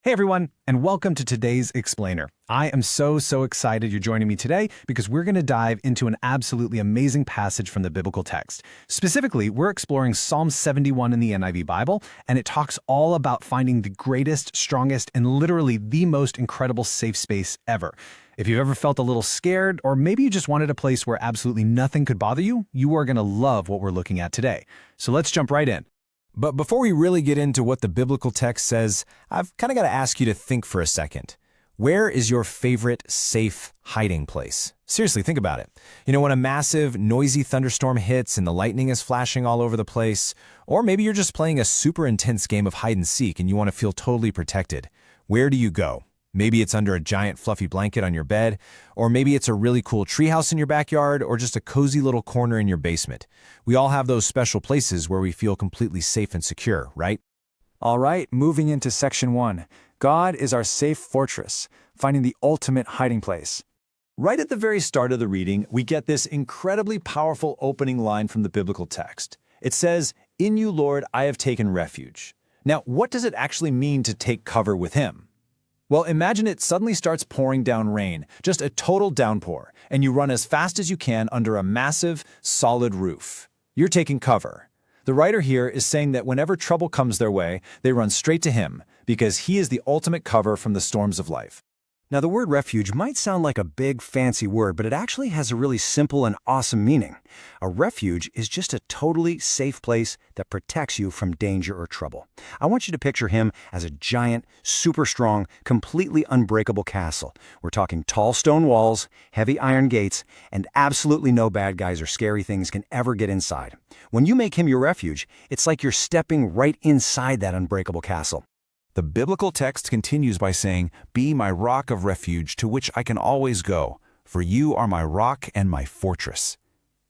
Hey everyone, and welcome to today's Explainer. I am so excited you're joining me today because we're going to dive into an absolutely amazing passage from the biblical text. Specifically, we're exploring Psalm 71 in the NIV Bible, and it talks all about finding the greatest, strongest, and literally the most incredible safe space ever. If you've ever felt a little scared, or maybe you just wanted a place where absolutely nothing could bother you, you are going to love what we're looking at today. So let's jump right in. But before we really get into what the biblical text says, I've kind of got to ask you to think for a second. Where is your favorite safe hiding place? Seriously, think about it. You know, when a massive, noisy thunderstorm hits and the lightning is flashing all over the place, or maybe you're just playing a super intense game of hide and seek and you want to feel totally protected. Where do you go? Maybe it's under a giant fluffy blanket on your bed, or maybe it's a really cool treehouse in your backyard, or just a cozy little corner in your basement. We all have those special places where we feel completely safe and secure, right? All right, moving into section 1. God is our safe fortress, finding the ultimate hiding place. Right at the very start of the reading, we get this incredibly powerful opening line from the biblical text. It says, "In you, Lord, I have taken refuge." Now, what does it actually mean to take cover with Him? Well, imagine it suddenly starts pouring down rain, just a total downpour, and you run as fast as you can under a massive, solid roof. You're taking cover. The writer here is saying that whenever trouble comes their way, they run straight to Him, because He is the ultimate cover from the storms of life. Now, the word refuge might sound like a big, fancy word, but it actually has a really simple and awesome meaning. A refuge is just a totally safe place that protects you from danger or trouble. I want you to picture Him as a giant, super strong, completely unbreakable castle. We're talking tall stone walls, heavy iron gates, and absolutely no bad guys or scary things can ever get inside. When you make Him your refuge, it's like you're stepping right inside that unbreakable castle. The biblical text continues by saying, "Be my rock of refuge to which I can always go, for you are my rock and my fortress."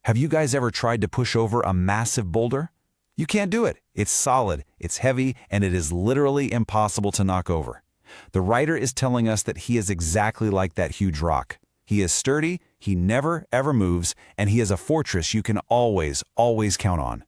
Have you guys ever tried to push over a massive boulder? You can't do it. It's solid, it's heavy, and it is literally impossible to knock over. The writer is telling us that he is exactly like that huge rock. He is sturdy, he never, ever moves, and he is a fortress you can always count on.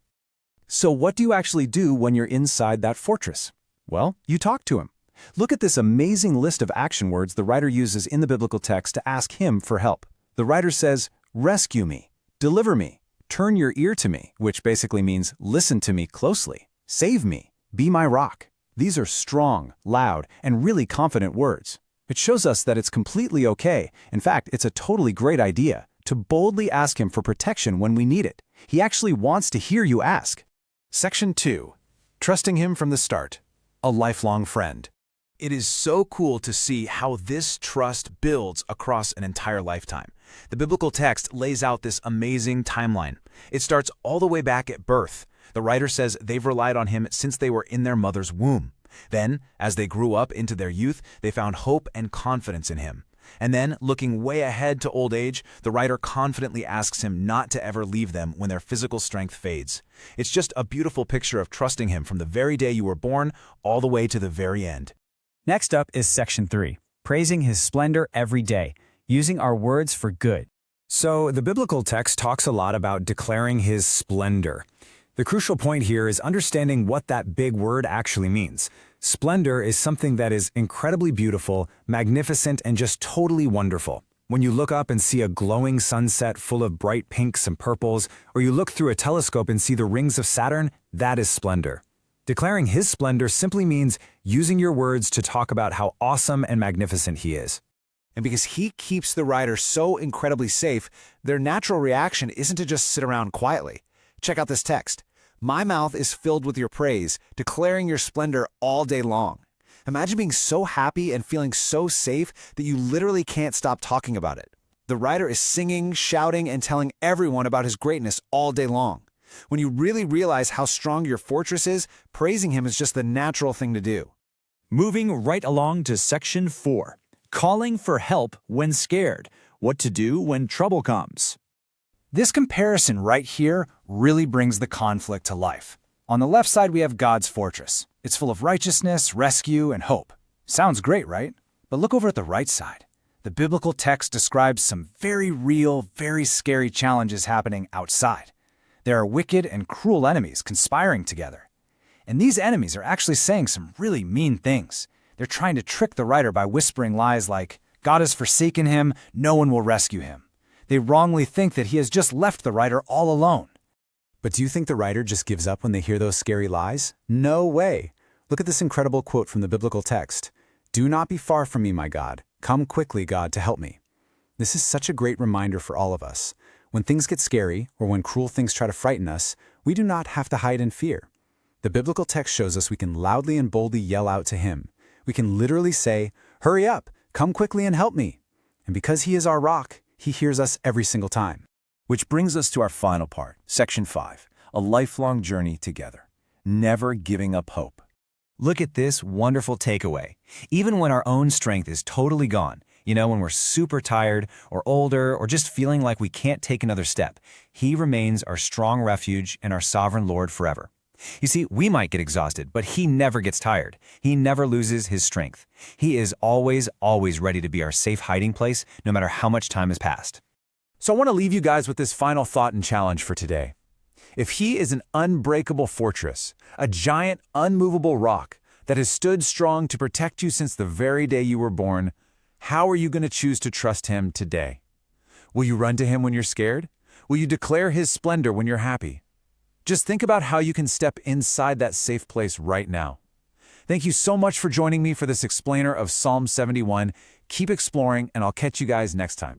So what do you actually do when you're inside that fortress? Well, you talk to Him. Look at this amazing list of action words the writer uses in the biblical text to ask Him for help. The writer says, "Rescue me, deliver me, turn your ear to me," which basically means listen to me closely, save me, be my rock. These are strong, loud, and really confident words. It shows us that it's completely okay. In fact, it's a totally great idea to boldly ask Him for protection when we need it. He actually wants to hear you ask. Section 2. Trusting Him from the start. A lifelong friend. It is so cool to see how this trust builds across an entire lifetime. The biblical text lays out this amazing timeline. It starts all the way back at birth. The writer says they've relied on Him since they were in their mother's womb. Then, as they grew up into their youth, they found hope and confidence in Him. And then, looking way ahead to old age, the writer confidently asks Him not to ever leave them when their physical strength fades. It's just a beautiful picture of trusting Him from the very day you were born all the way to the very end. Next up is section 3, praising His splendor every day, using our words for good. So, the biblical text talks a lot about declaring His splendor. The crucial point here is understanding what that big word actually means. Splendor is something that is incredibly beautiful, magnificent, and just totally wonderful. When you look up and see a glowing sunset full of bright pinks and purples, or you look through a telescope and see the rings of Saturn, that is splendor. Declaring His splendor simply means using your words to talk about how awesome and magnificent He is. And because He keeps the writer so incredibly safe, their natural reaction isn't to just sit around quietly. Check out this text. "My mouth is filled with your praise, declaring your splendor all day long." Imagine being so happy and feeling so safe that you literally can't stop talking about it. The writer is singing, shouting, and telling everyone about His greatness all day long. When you really realize how strong your fortress is, praising Him is just the natural thing to do. Moving right along to section 4. Calling for help when scared. What to do when trouble comes. This comparison right here really brings the conflict to life. On the left side, we have God's fortress. It's full of righteousness, rescue, and hope. Sounds great, right? But look over at the right side. The biblical text describes some very real, very scary challenges happening outside. There are wicked and cruel enemies conspiring together. And these enemies are actually saying some really mean things. They're trying to trick the writer by whispering lies like, God has forsaken him, no one will rescue him. They wrongly think that he has just left the writer all alone. But do you think the writer just gives up when they hear those scary lies? No way. Look at this incredible quote from the biblical text. Do not be far from me, my God. Come quickly, God, to help me. This is such a great reminder for all of us. When things get scary, or when cruel things try to frighten us, we do not have to hide in fear. The biblical text shows us we can loudly and boldly yell out to him. We can literally say, hurry up, come quickly and help me. And because he is our rock, he hears us every single time. Which brings us to our final part, Section 5, a lifelong journey together. Never giving up hope. Look at this wonderful takeaway. Even when our own strength is totally gone, when we're super tired or older or just feeling like we can't take another step, he remains our strong refuge and our sovereign Lord forever. You see, we might get exhausted, but he never gets tired. He never loses his strength. He is always, always ready to be our safe hiding place, no matter how much time has passed. So I want to leave you guys with this final thought and challenge for today. If he is an unbreakable fortress, a giant, unmovable rock that has stood strong to protect you since the very day you were born, how are you going to choose to trust him today? Will you run to him when you're scared? Will you declare his splendor when you're happy? Just think about how you can step inside that safe place right now. Thank you so much for joining me for this explainer of Psalm 71. Keep exploring, and I'll catch you guys next time.